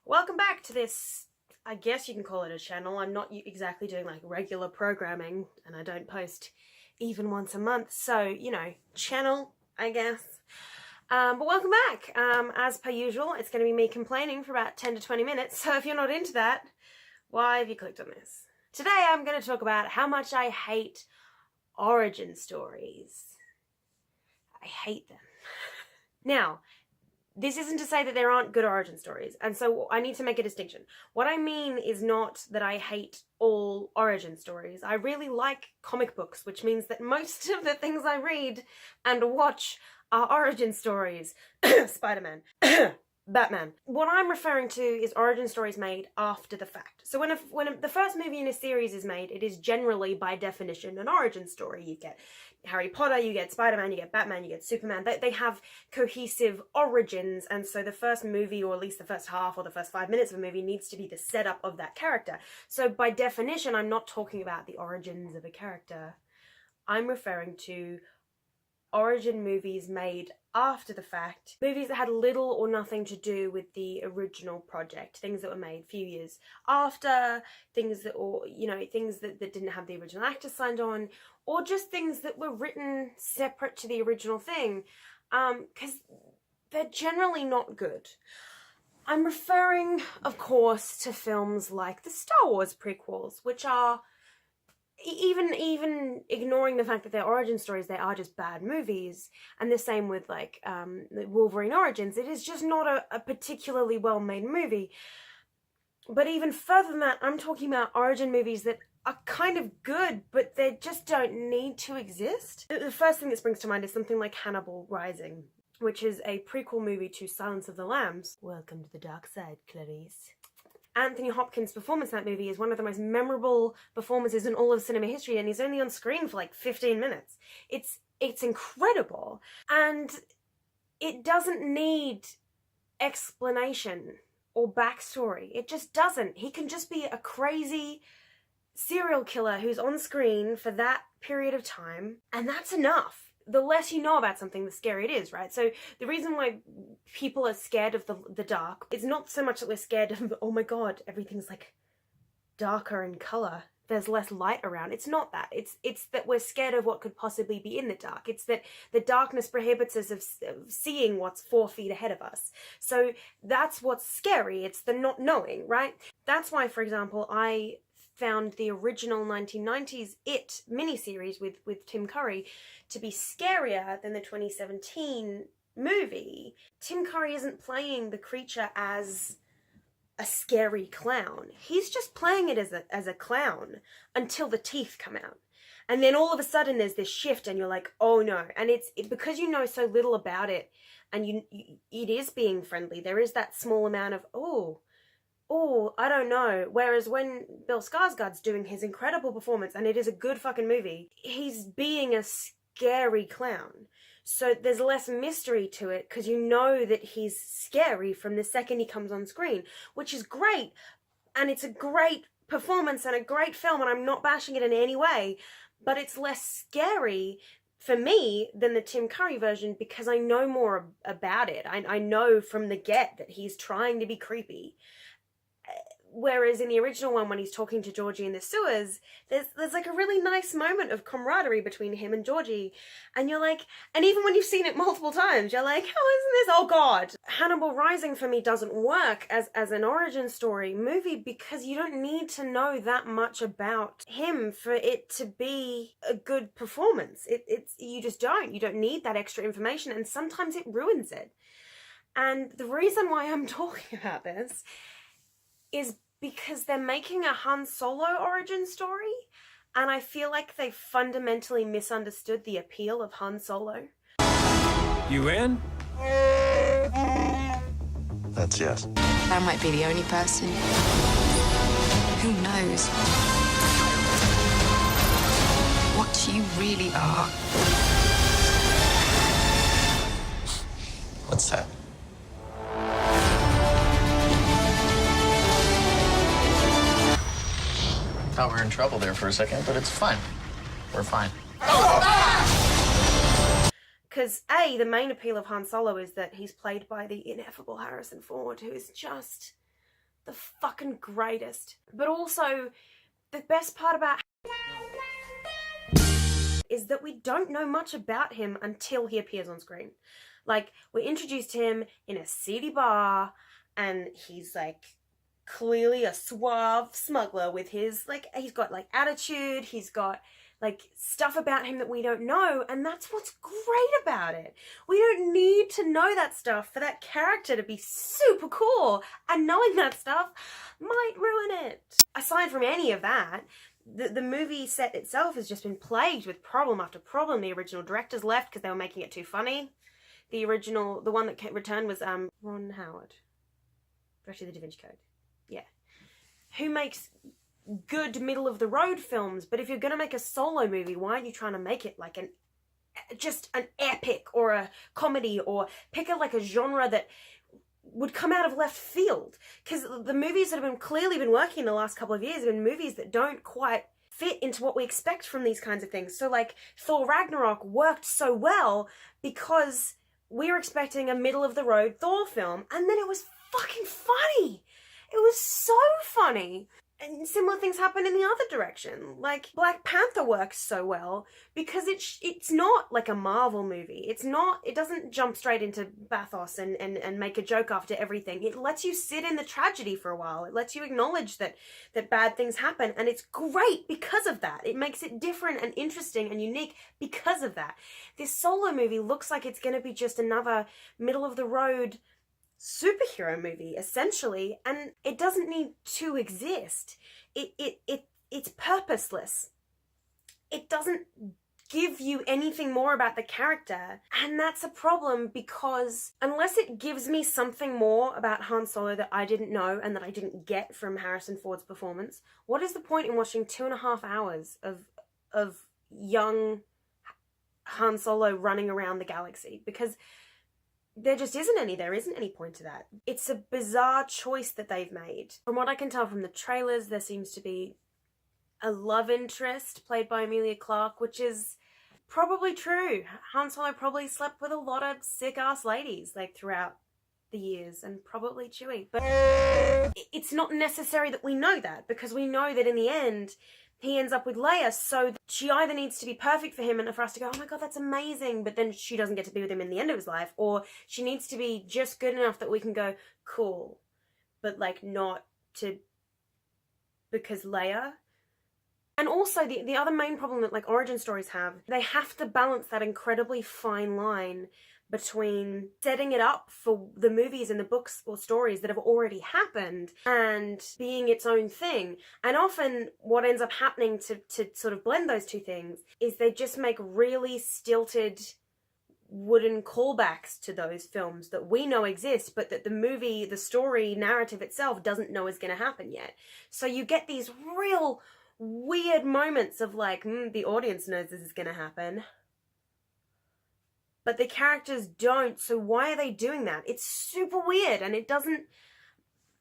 Welcome back to this, I guess you can call it a channel. I'm not exactly doing like regular programming and I don't post even once a month. So, you know, channel, I guess. But welcome back. As per usual, it's going to be me complaining for about 10 to 20 minutes. So if you're not into that, why have you clicked on this? Today I'm going to talk about how much I hate origin stories. I hate them. Now, this isn't to say that there aren't good origin stories, and so I need to make a distinction. What I mean is not that I hate all origin stories. I really like comic books, which means that most of the things I read and watch are origin stories. Spider-Man. Batman. What I'm referring to is origin stories made after the fact. So when the first movie in a series is made, it is generally, by definition, an origin story. You get Harry Potter, you get Spider-Man, you get Batman, you get Superman. They have cohesive origins, and so the first movie, or at least the first half or the first 5 minutes of a movie, needs to be the setup of that character. So by definition, I'm not talking about the origins of a character. I'm referring to origin movies made after the fact, movies that had little or nothing to do with the original project, things that were made a few years after, things that, or you know, things that didn't have the original actors signed on, or just things that were written separate to the original thing, because they're generally not good. I'm referring, of course, to films like the Star Wars prequels, which are, even ignoring the fact that they're origin stories, they are just bad movies. And the same with like the Wolverine Origins. It is just not a particularly well-made movie. But even further than that, I'm talking about origin movies that are kind of good, but they just don't need to exist. The first thing that springs to mind is something like Hannibal Rising, which is a prequel movie to Silence of the Lambs. Welcome to the dark side, Clarice. Anthony Hopkins' performance in that movie is one of the most memorable performances in all of cinema history, and he's only on screen for like 15 minutes. It's incredible, and it doesn't need explanation or backstory. It just doesn't. He can just be a crazy serial killer who's on screen for that period of time, and that's enough. The less you know about something, the scarier it is, right? So the reason why people are scared of the dark is not so much that we're scared of, oh my god, everything's like darker in colour, there's less light around. It's not that. It's that we're scared of what could possibly be in the dark. It's that the darkness prohibits us of seeing what's 4 feet ahead of us. So that's what's scary. It's the not knowing, right? That's why, for example, I found the original 1990s It miniseries with Tim Curry to be scarier than the 2017 movie. Tim Curry isn't playing the creature as a scary clown. He's just playing it as a clown until the teeth come out. And then all of a sudden there's this shift and you're like, oh no. And it's because you know so little about it, and it is being friendly. There is that small amount of, oh, I don't know. Whereas when Bill Skarsgård's doing his incredible performance, and it is a good fucking movie, he's being a scary clown. So there's less mystery to it because you know that he's scary from the second he comes on screen, which is great. And it's a great performance and a great film, and I'm not bashing it in any way, but it's less scary for me than the Tim Curry version because I know more about it. I know from the get that he's trying to be creepy. Whereas in the original one, when he's talking to Georgie in the sewers, there's like a really nice moment of camaraderie between him and Georgie. And you're like, and even when you've seen it multiple times, you're like, how isn't this? Oh God. Hannibal Rising for me doesn't work as an origin story movie because you don't need to know that much about him for it to be a good performance. You just don't. You don't need that extra information, and sometimes it ruins it. And the reason why I'm talking about this is because they're making a Han Solo origin story, and I feel like they fundamentally misunderstood the appeal of Han Solo. You in? That's yes. I might be the only person. Who knows what you really are? What's that? Thought we were in trouble there for a second, but it's fine. We're fine. Because A, the main appeal of Han Solo is that he's played by the ineffable Harrison Ford, who is just the fucking greatest. But also, the best part about is that we don't know much about him until he appears on screen. Like, we're introduced to him in a seedy bar, and he's like clearly a suave smuggler with his, like, he's got like attitude, he's got like stuff about him that we don't know, and that's what's great about it. We don't need to know that stuff for that character to be super cool, and knowing that stuff might ruin it. Aside from any of that, the movie set itself has just been plagued with problem after problem. The original directors left because they were making it too funny. The one that returned was Ron Howard, director of the Da Vinci Code. Yeah. Who makes good middle-of-the-road films, but if you're going to make a solo movie, why aren't you trying to make it like just an epic or a comedy, or pick a genre that would come out of left field? Because the movies that have clearly been working in the last couple of years have been movies that don't quite fit into what we expect from these kinds of things. So like Thor Ragnarok worked so well because we were expecting a middle-of-the-road Thor film, and then it was fucking funny. It was so funny. And similar things happen in the other direction. Like, Black Panther works so well because it's not like a Marvel movie. It doesn't jump straight into bathos and make a joke after everything. It lets you sit in the tragedy for a while. It lets you acknowledge that bad things happen, and it's great because of that. It makes it different and interesting and unique because of that. This solo movie looks like it's going to be just another middle-of-the-road superhero movie, essentially, and it doesn't need to exist. It's purposeless. It doesn't give you anything more about the character, and that's a problem, because unless it gives me something more about Han Solo that I didn't know and that I didn't get from Harrison Ford's performance, what is the point in watching 2.5 hours of young Han Solo running around the galaxy? Because there isn't any point to that. It's a bizarre choice that they've made. From what I can tell from the trailers, there seems to be a love interest played by Emilia Clarke, which is probably true. Han Solo probably slept with a lot of sick-ass ladies, like, throughout the years, and probably Chewie. But it's not necessary that we know that, because we know that in the end, he ends up with Leia, so she either needs to be perfect for him and for us to go, oh my god, that's amazing, but then she doesn't get to be with him in the end of his life, or she needs to be just good enough that we can go, cool, but like not to, because Leia. And also the other main problem that like origin stories have, they have to balance that incredibly fine line between setting it up for the movies and the books or stories that have already happened and being its own thing. And often what ends up happening to sort of blend those two things is they just make really stilted wooden callbacks to those films that we know exist, but that the movie, the story narrative itself doesn't know is going to happen yet. So you get these real weird moments of like, the audience knows this is going to happen, but the characters don't, so why are they doing that? It's super weird, and it doesn't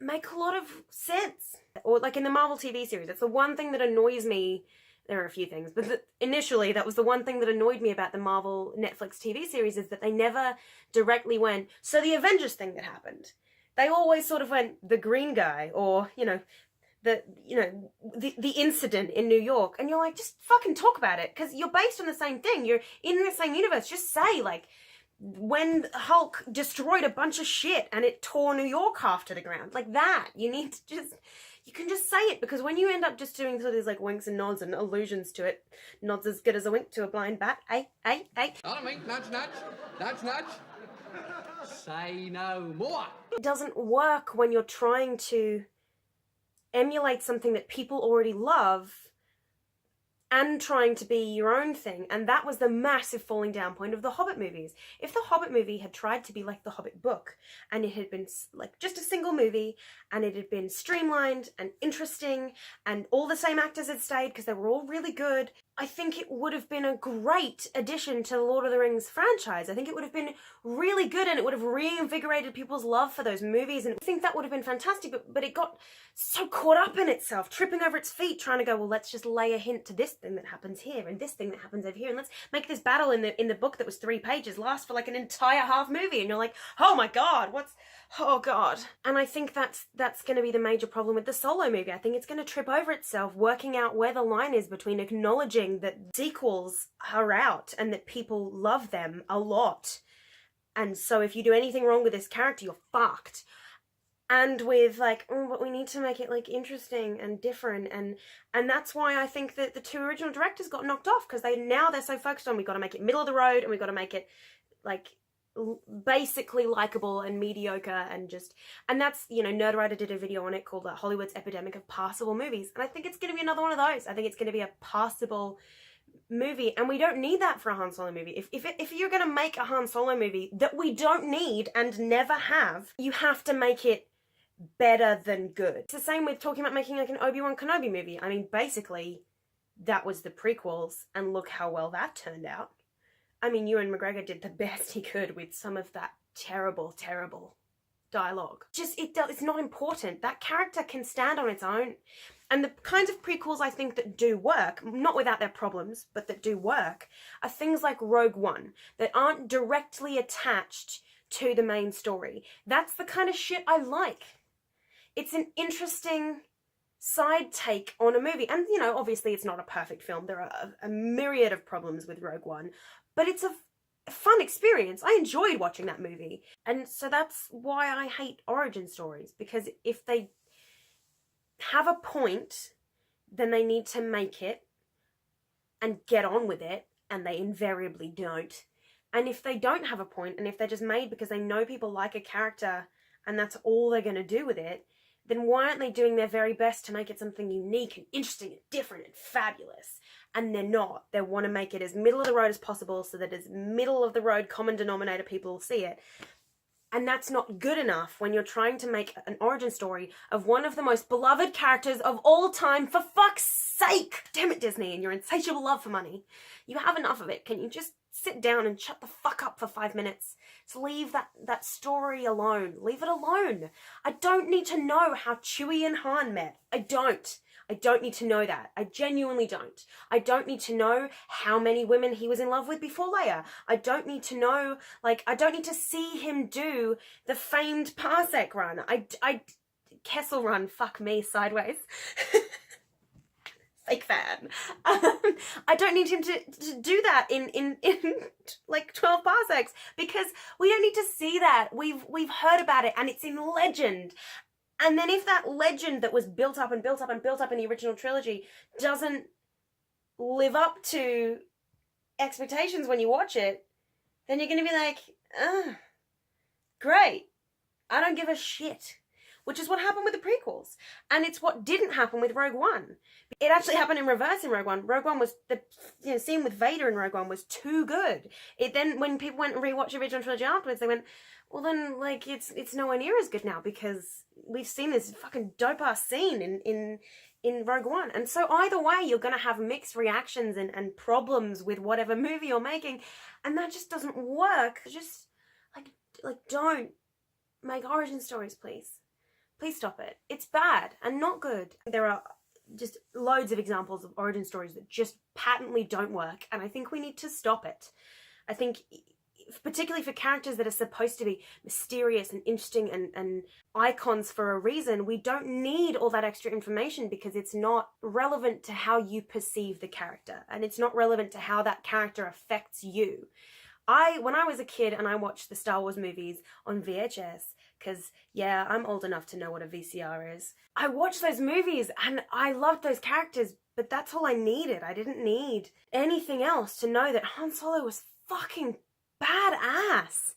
make a lot of sense. Or like in the Marvel TV series, it's the one thing that annoys me. There are a few things, but initially that was the one thing that annoyed me about the Marvel Netflix TV series, is that they never directly went, so the Avengers thing that happened. They always sort of went, the green guy, or, the incident in New York, and you're like, just fucking talk about it, because you're based on the same thing, you're in the same universe. Just say, like, when Hulk destroyed a bunch of shit and it tore New York half to the ground, like that. You can just say it, because when you end up just doing sort of these like winks and nods and allusions to it, nods as good as a wink to a blind bat, Not a wink, nudge, nudge, nudge, nudge. Say no more. It doesn't work when you're trying to emulate something that people already love and trying to be your own thing. And that was the massive falling down point of the Hobbit movies. If the Hobbit movie had tried to be like the Hobbit book, and it had been like just a single movie, and it had been streamlined and interesting, and all the same actors had stayed because they were all really good, I think it would have been a great addition to the Lord of the Rings franchise. I think it would have been really good, and it would have reinvigorated people's love for those movies, and I think that would have been fantastic, but it got so caught up in itself, tripping over its feet, trying to go, well, let's just lay a hint to this thing that happens here, and this thing that happens over here, and let's make this battle in the book that was 3 pages last for like an entire half movie, and you're like, oh my god, Oh god. And I think that's going to be the major problem with the Solo movie. I think it's going to trip over itself, working out where the line is between acknowledging that sequels are out and that people love them a lot. And so if you do anything wrong with this character, you're fucked. And with like, oh, but we need to make it like interesting and different, and that's why I think that the two original directors got knocked off, because they're so focused on, we got to make it middle of the road and we got to make it like basically likable and mediocre, and that's, you know, Nerdwriter did a video on it called Hollywood's Epidemic of Passable Movies, and I think it's going to be another one of those. I think it's going to be a passable movie, and we don't need that for a Han Solo movie. If you're going to make a Han Solo movie that we don't need and never have, you have to make it better than good. It's the same with talking about making like an Obi-Wan Kenobi movie. I mean, basically, that was the prequels, and look how well that turned out. I mean, Ewan McGregor did the best he could with some of that terrible, terrible dialogue. It's not important. That character can stand on its own. And the kinds of prequels I think that do work, not without their problems, but that do work, are things like Rogue One, that aren't directly attached to the main story. That's the kind of shit I like. It's an interesting side take on a movie. And, you know, obviously it's not a perfect film. There are a myriad of problems with Rogue One. But it's a fun experience. I enjoyed watching that movie. And so that's why I hate origin stories. Because if they have a point, then they need to make it and get on with it. And they invariably don't. And if they don't have a point, and if they're just made because they know people like a character and that's all they're going to do with it, then why aren't they doing their very best to make it something unique and interesting and different and fabulous? And they're not. They want to make it as middle of the road as possible so that as middle of the road common denominator people will see it. And that's not good enough when you're trying to make an origin story of one of the most beloved characters of all time, for fuck's sake! Damn it, Disney, and your insatiable love for money. You have enough of it. Can you just sit down and shut the fuck up for 5 minutes? Just leave that story alone. Leave it alone. I don't need to know how Chewie and Han met. I don't need to know that. I genuinely don't. I don't need to know how many women he was in love with before Leia. I don't need to know, I don't need to see him do the famed Parsec run. Kessel run, fuck me, sideways. Fake fan. I don't need him to do that in like 12 parsecs, because we don't need to see that. We've heard about it and it's in legend. And then if that legend that was built up and built up and built up in the original trilogy doesn't live up to expectations when you watch it, then you're going to be like, great. I don't give a shit. Which is what happened with the prequels. And it's what didn't happen with Rogue One. It actually happened in reverse in Rogue One. Rogue One was, the scene with Vader in Rogue One was too good. It then, when people went and rewatched the original trilogy afterwards, they went, well then, it's nowhere near as good now, because we've seen this fucking dope-ass scene in Rogue One. And so either way, you're going to have mixed reactions and problems with whatever movie you're making. And that just doesn't work. Just, don't make origin stories, please. Please stop it. It's bad and not good. There are just loads of examples of origin stories that just patently don't work, and I think we need to stop it. I think, particularly for characters that are supposed to be mysterious and interesting and icons for a reason, we don't need all that extra information, because it's not relevant to how you perceive the character, and it's not relevant to how that character affects you. When I was a kid and I watched the Star Wars movies on VHS, because, yeah, I'm old enough to know what a VCR is. I watched those movies and I loved those characters, but that's all I needed. I didn't need anything else to know that Han Solo was fucking badass.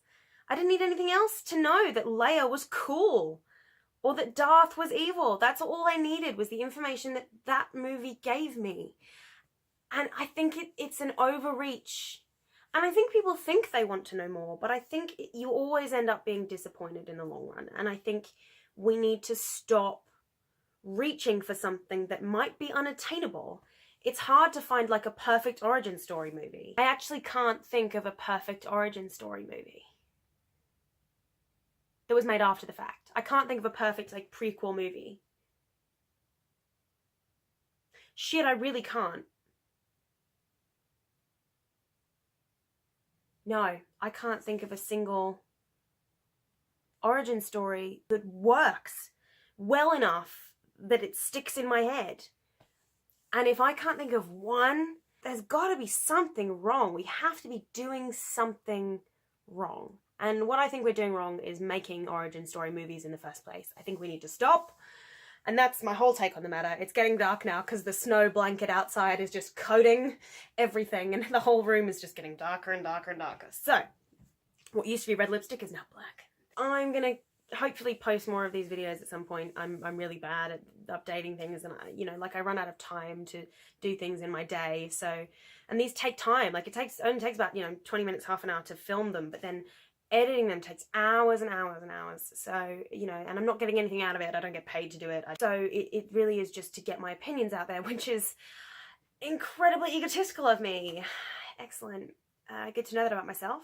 I didn't need anything else to know that Leia was cool or that Darth was evil. That's all I needed, was the information that movie gave me. And I think it's an overreach. And I think people think they want to know more, but I think you always end up being disappointed in the long run. And I think we need to stop reaching for something that might be unattainable. It's hard to find a perfect origin story movie. I actually can't think of a perfect origin story movie that was made after the fact. I can't think of a perfect prequel movie. Shit, I really can't. No, I can't think of a single origin story that works well enough that it sticks in my head. And if I can't think of one, there's got to be something wrong. We have to be doing something wrong. And what I think we're doing wrong is making origin story movies in the first place. I think we need to stop. And that's my whole take on the matter. It's getting dark now because the snow blanket outside is just coating everything and the whole room is just getting darker and darker and darker. So, what used to be red lipstick is now black. I'm gonna hopefully post more of these videos at some point. I'm really bad at updating things, and I run out of time to do things in my day. So, and these take time. Like, only takes about 20 minutes, half an hour to film them, but then editing them takes hours and hours and hours. So, and I'm not getting anything out of it. I don't get paid to do it. So it really is just to get my opinions out there, which is incredibly egotistical of me. Excellent. Good to know that about myself.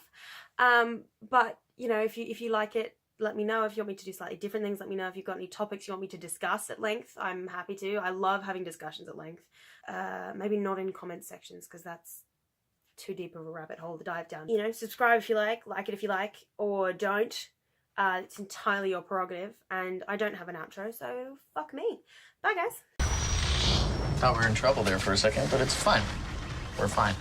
But, if you like it, let me know. If you want me to do slightly different things, let me know. If you've got any topics you want me to discuss at length, I'm happy to. I love having discussions at length. Maybe not in comment sections, because that's too deep of a rabbit hole to dive down. Subscribe if you like it if you like, or don't. It's entirely your prerogative, and I don't have an outro, so fuck me. Bye, guys. Thought we were in trouble there for a second, but it's fine. We're fine.